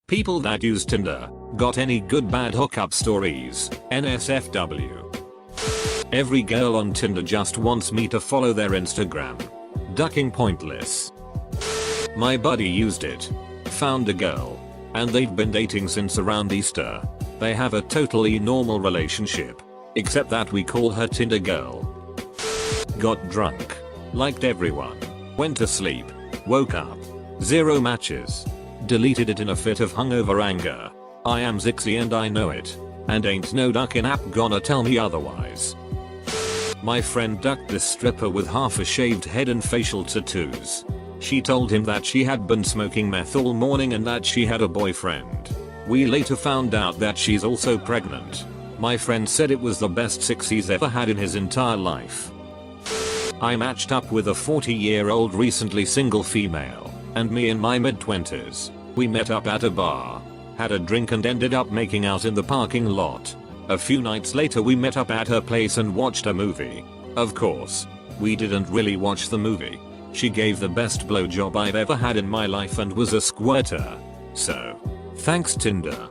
People that use Tinder, got any good bad hookup stories? NSFW. Every girl on Tinder just wants me to follow their Instagram. Ducking pointless. My buddy used it. Found a girl. And they've been dating since around Easter. They have a totally normal relationship. Except that we call her Tinder girl. Got drunk. Liked everyone. Went to sleep. Woke up. 0 matches. Deleted it in a fit of hungover anger. I am Zixi and I know it. And ain't no ducking app gonna tell me otherwise. My friend ducked this stripper with half a shaved head and facial tattoos. She told him that she had been smoking meth all morning and that she had a boyfriend. We later found out that she's also pregnant. My friend said it was the best sex he's ever had in his entire life. I matched up with a 40-year-old recently single female, and me in my mid-20s. We met up at a bar, had a drink and ended up making out in the parking lot. A few nights later we met up at her place and watched a movie. Of course, we didn't really watch the movie. She gave the best blowjob I've ever had in my life and was a squirter. So, thanks Tinder.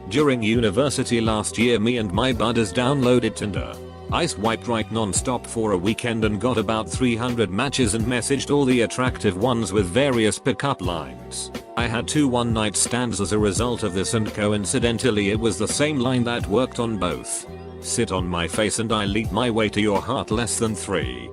During university last year me and my buddies downloaded Tinder. I swiped right non-stop for a weekend and got about 300 matches and messaged all the attractive ones with various pickup lines. I had 2 one-night stands as a result of this and coincidentally it was the same line that worked on both. Sit on my face and I lead my way to your heart less than 3.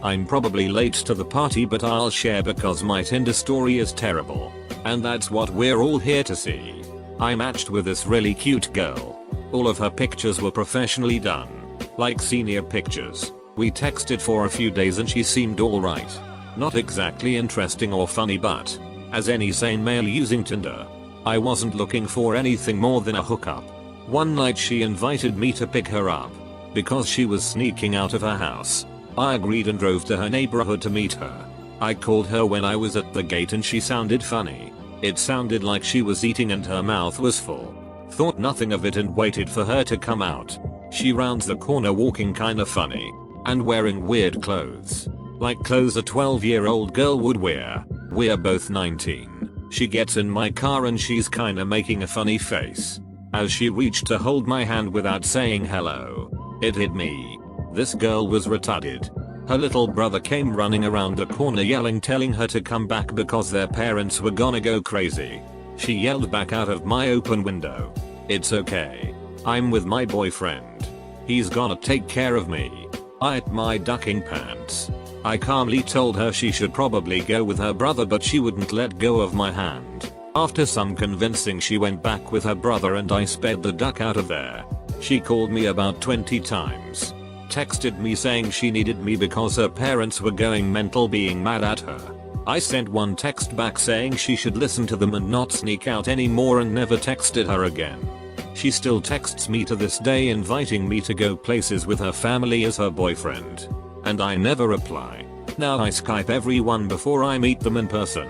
I'm probably late to the party but I'll share because my Tinder story is terrible. And that's what we're all here to see. I matched with this really cute girl. All of her pictures were professionally done. Like senior pictures. We texted for a few days and she seemed alright. Not exactly interesting or funny but, as any sane male using Tinder, I wasn't looking for anything more than a hookup. One night she invited me to pick her up. Because she was sneaking out of her house. I agreed and drove to her neighborhood to meet her. I called her when I was at the gate and she sounded funny. It sounded like she was eating and her mouth was full. Thought nothing of it and waited for her to come out. She rounds the corner walking kinda funny. And wearing weird clothes. Like clothes a 12-year-old girl would wear. We're both 19. She gets in my car and she's kinda making a funny face. As she reached to hold my hand without saying hello. It hit me. This girl was retarded. Her little brother came running around the corner yelling telling her to come back because their parents were gonna go crazy. She yelled back out of my open window. It's okay. I'm with my boyfriend. He's gonna take care of me. I ate my ducking pants. I calmly told her she should probably go with her brother but she wouldn't let go of my hand. After some convincing she went back with her brother and I sped the duck out of there. She called me about 20 times. Texted me saying she needed me because her parents were going mental being mad at her. I sent one text back saying she should listen to them and not sneak out anymore and never texted her again. She still texts me to this day inviting me to go places with her family as her boyfriend. And I never reply. Now I Skype everyone before I meet them in person.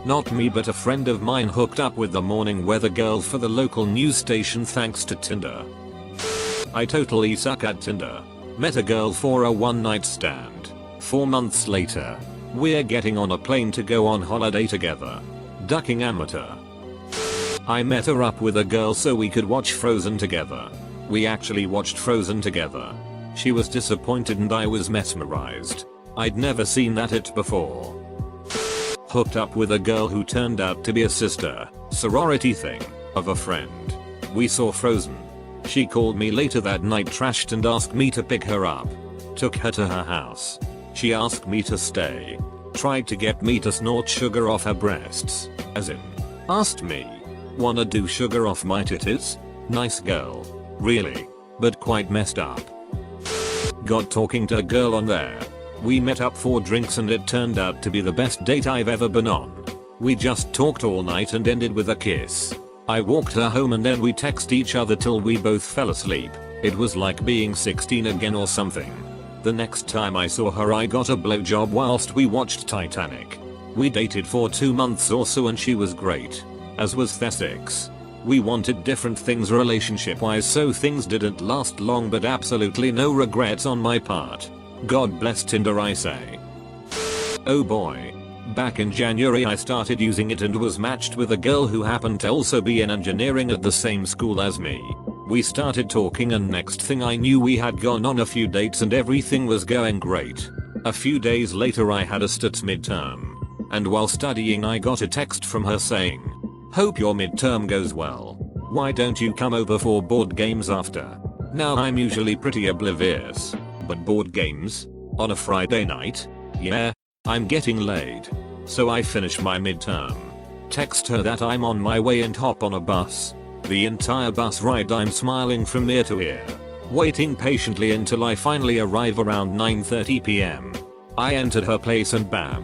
Not me but a friend of mine hooked up with the morning weather girl for the local news station thanks to Tinder. I totally suck at Tinder. Met a girl for a one-night stand. 4 months later. We're getting on a plane to go on holiday together. Ducking amateur. I met her up with a girl so we could watch Frozen together. We actually watched Frozen together. She was disappointed and I was mesmerized. I'd never seen that it before. Hooked up with a girl who turned out to be a sister, sorority thing, of a friend. We saw Frozen. She called me later that night trashed and asked me to pick her up. Took her to her house. She asked me to stay. Tried to get me to snort sugar off her breasts. As in, asked me. Wanna do sugar off my titties? Nice girl. Really. But quite messed up. Got talking to a girl on there. We met up for drinks and it turned out to be the best date I've ever been on. We just talked all night and ended with a kiss. I walked her home and then we texted each other till we both fell asleep. It was like being 16 again or something. The next time I saw her I got a blowjob whilst we watched Titanic. We dated for 2 months or so and she was great. As was Thesix. We wanted different things relationship wise so things didn't last long but absolutely no regrets on my part. God bless Tinder I say. Oh boy. Back in January I started using it and was matched with a girl who happened to also be in engineering at the same school as me. We started talking and next thing I knew we had gone on a few dates and everything was going great. A few days later I had a stats midterm. And while studying I got a text from her saying, "Hope your midterm goes well. Why don't you come over for board games after?" Now I'm usually pretty oblivious. But board games? On a Friday night? Yeah. I'm getting laid. So I finish my midterm. Text her that I'm on my way and hop on a bus. The entire bus ride I'm smiling from ear to ear. Waiting patiently until I finally arrive around 9:30 PM. I entered her place and bam.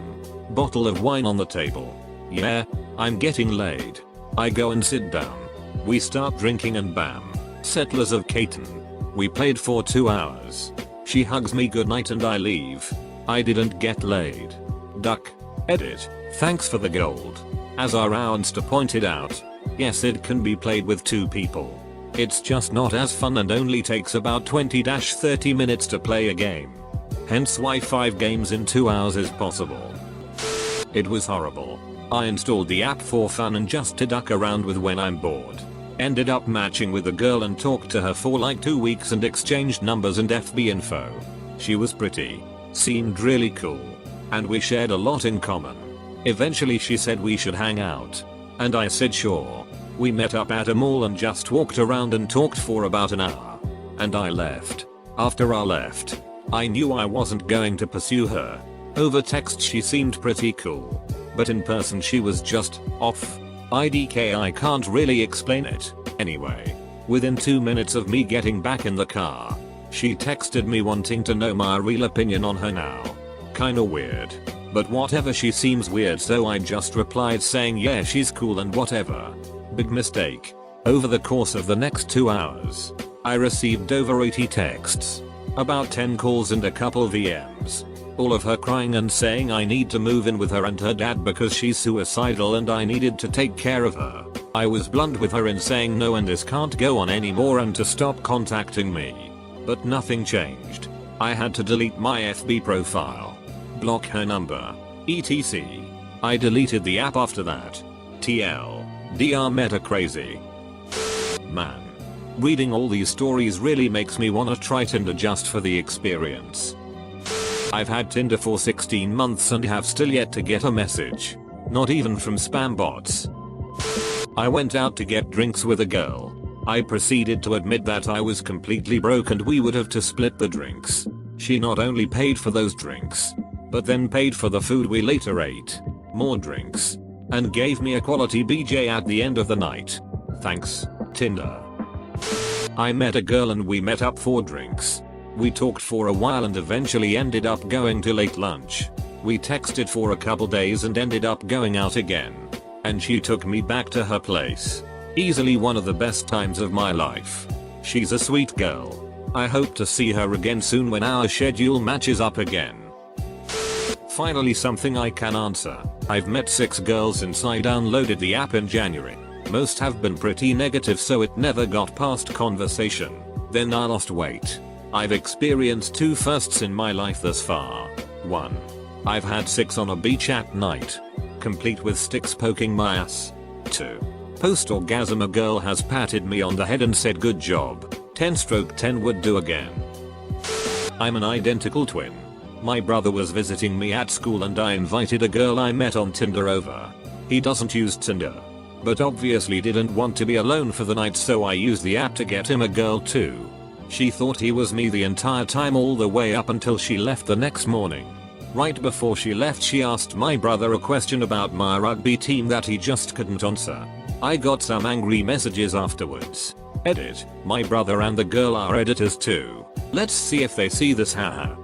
Bottle of wine on the table. Yeah, I'm getting laid. I go and sit down. We start drinking and bam. Settlers of Catan. We played for 2 hours. She hugs me goodnight and I leave. I didn't get laid. Duck. Edit. Thanks for the gold. As our Ownster pointed out, yes it can be played with 2 people. It's just not as fun and only takes about 20-30 minutes to play a game. Hence why 5 games in 2 hours is possible. It was horrible. I installed the app for fun and just to duck around with when I'm bored. Ended up matching with a girl and talked to her for like 2 weeks and exchanged numbers and FB info. She was pretty. Seemed really cool. And we shared a lot in common. Eventually she said we should hang out. And I said sure. We met up at a mall and just walked around and talked for about an hour. And I left. After I left, I knew I wasn't going to pursue her. Over text she seemed pretty cool. But in person she was just off. IDK I can't really explain it. Anyway, within 2 minutes of me getting back in the car, she texted me wanting to know my real opinion on her now. Kinda weird. But whatever, she seems weird, so I just replied saying yeah she's cool and whatever. Big mistake. Over the course of the next 2 hours, I received over 80 texts, about 10 calls and a couple VMs. All of her crying and saying I need to move in with her and her dad because she's suicidal and I needed to take care of her. I was blunt with her in saying no and this can't go on anymore and to stop contacting me. But nothing changed. I had to delete my FB profile. Block her number. etc. I deleted the app after that. TLDR meta crazy. Man. Reading all these stories really makes me wanna try Tinder just for the experience. I've had Tinder for 16 months and have still yet to get a message. Not even from spam bots. I went out to get drinks with a girl. I proceeded to admit that I was completely broke and we would have to split the drinks. She not only paid for those drinks, but then paid for the food we later ate, more drinks, and gave me a quality BJ at the end of the night. Thanks, Tinder. I met a girl and we met up for drinks. We talked for a while and eventually ended up going to late lunch. We texted for a couple days and ended up going out again. And she took me back to her place. Easily one of the best times of my life. She's a sweet girl. I hope to see her again soon when our schedule matches up again. Finally something I can answer. I've met 6 girls since I downloaded the app in January. Most have been pretty negative so it never got past conversation. Then I lost weight. I've experienced 2 firsts in my life thus far. 1. I've had 6 on a beach at night. Complete with sticks poking my ass. 2. Post-orgasm a girl has patted me on the head and said good job. 10/10 would do again. I'm an identical twin. My brother was visiting me at school and I invited a girl I met on Tinder over. He doesn't use Tinder, but obviously didn't want to be alone for the night so I used the app to get him a girl too. She thought he was me the entire time all the way up until she left the next morning. Right before she left she asked my brother a question about my rugby team that he just couldn't answer. I got some angry messages afterwards. Edit. My brother and the girl are editors too. Let's see if they see this, haha.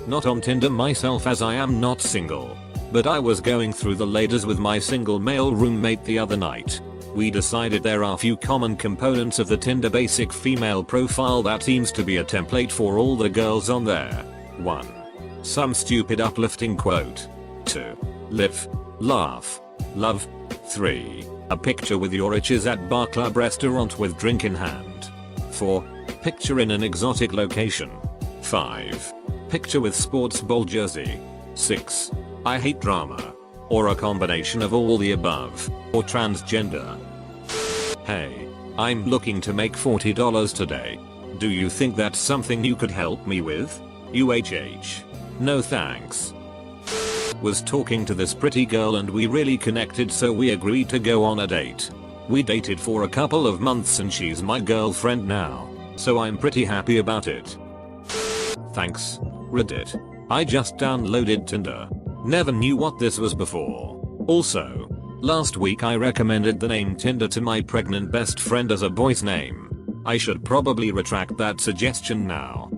Not on Tinder myself as I am not single. But I was going through the ladies with my single male roommate the other night. We decided there are few common components of the Tinder basic female profile that seems to be a template for all the girls on there. 1. Some stupid uplifting quote. 2. Live, laugh, love. 3. A picture with your itches at bar club restaurant with drink in hand. 4. Picture in an exotic location. 5. Picture with sports ball jersey. 6. I hate drama. Or a combination of all the above. Or transgender. Hey. I'm looking to make $40 today. Do you think that's something you could help me with? UHH. No thanks. Was talking to this pretty girl and we really connected, so we agreed to go on a date. We dated for a couple of months and she's my girlfriend now. So I'm pretty happy about it. Thanks, Reddit. I just downloaded Tinder. Never knew what this was before. Also, last week I recommended the name Tinder to my pregnant best friend as a boy's name. I should probably retract that suggestion now.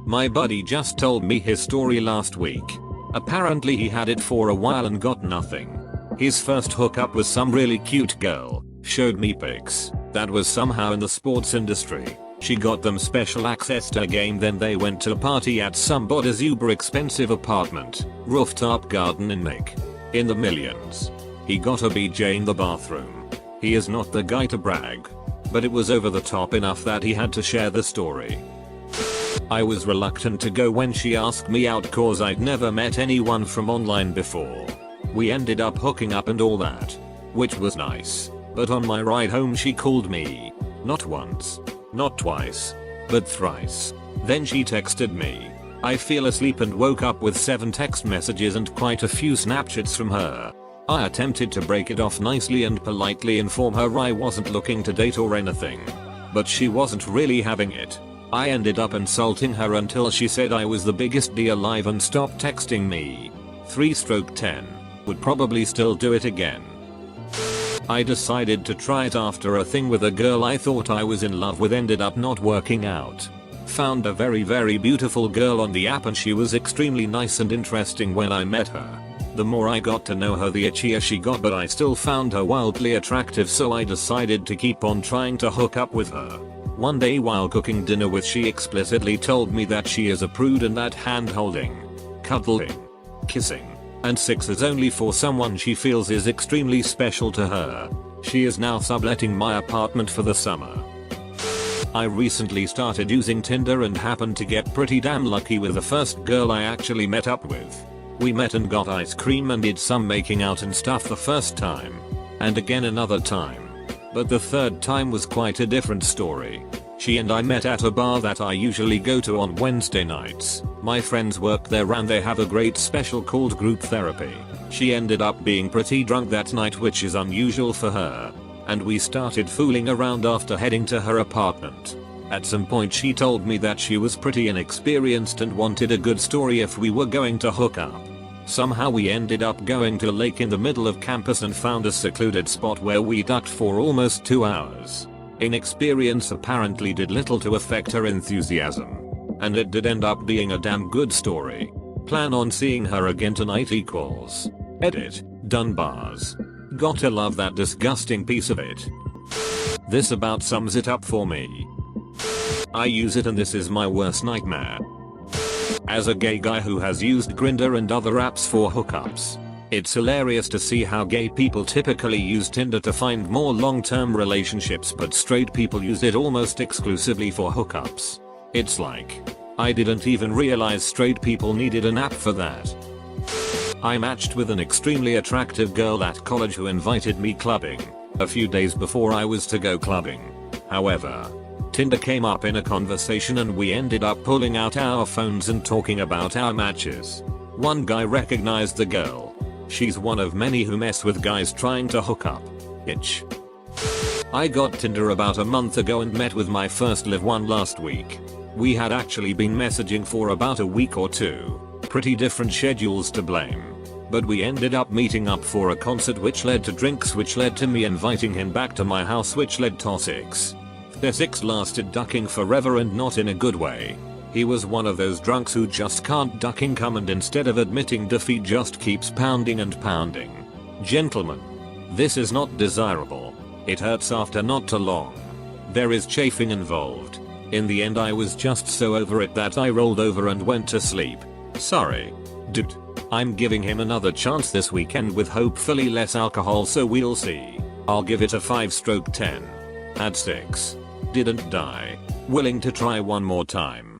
My buddy just told me his story last week. Apparently he had it for a while and got nothing. His first hookup was some really cute girl, showed me pics, that was somehow in the sports industry. She got them special access to a game, then they went to a party at somebody's uber expensive apartment, rooftop garden in the millions. He got a BJ in the bathroom. He is not the guy to brag, but it was over the top enough that he had to share the story. I was reluctant to go when she asked me out cause I'd never met anyone from online before. We ended up hooking up and all that, which was nice, but on my ride home she called me. Not once, not twice, but thrice. Then she texted me. I fell asleep and woke up with 7 text messages and quite a few Snapchats from her. I attempted to break it off nicely and politely inform her I wasn't looking to date or anything, but she wasn't really having it. I ended up insulting her until she said I was the biggest D alive and stopped texting me. 3/10. Would probably still do it again. I decided to try it after a thing with a girl I thought I was in love with ended up not working out. Found a very beautiful girl on the app and she was extremely nice and interesting when I met her. The more I got to know her the itchier she got, but I still found her wildly attractive, so I decided to keep on trying to hook up with her. One day while cooking dinner with, she explicitly told me that she is a prude and that hand-holding, cuddling, kissing, and sex is only for someone she feels is extremely special to her. She is now subletting my apartment for the summer. I recently started using Tinder and happened to get pretty damn lucky with the first girl I actually met up with. We met and got ice cream and did some making out and stuff the first time. And again another time. But the third time was quite a different story. She and I met at a bar that I usually go to on Wednesday nights. My friends work there and they have a great special called group therapy. She ended up being pretty drunk that night, which is unusual for her. And we started fooling around after heading to her apartment. At some point she told me that she was pretty inexperienced and wanted a good story if we were going to hook up. Somehow we ended up going to a lake in the middle of campus and found a secluded spot where we ducked for almost 2 hours. Inexperience apparently did little to affect her enthusiasm. And it did end up being a damn good story. Plan on seeing her again tonight equals. Edit. Done bars. Gotta love that disgusting piece of it. This about sums it up for me. I use it and this is my worst nightmare. As a gay guy who has used Grindr and other apps for hookups, it's hilarious to see how gay people typically use Tinder to find more long-term relationships, but straight people use it almost exclusively for hookups. It's like, I didn't even realize straight people needed an app for that. I matched with an extremely attractive girl at college who invited me clubbing a few days before I was to go clubbing. However, Tinder came up in a conversation and we ended up pulling out our phones and talking about our matches. One guy recognized the girl. She's one of many who mess with guys trying to hook up. Itch. I got Tinder about a month ago and met with my first live one last week. We had actually been messaging for about a week or two. Pretty different schedules to blame. But we ended up meeting up for a concert, which led to drinks, which led to me inviting him back to my house, which led to sex. The sex lasted ducking forever and not in a good way. He was one of those drunks who just can't duck income and instead of admitting defeat just keeps pounding and pounding. Gentlemen, this is not desirable. It hurts after not too long. There is chafing involved. In the end I was just so over it that I rolled over and went to sleep. Sorry, dude. I'm giving him another chance this weekend with hopefully less alcohol, so we'll see. I'll give it a 5/10. Had 6. Didn't die. Willing to try one more time.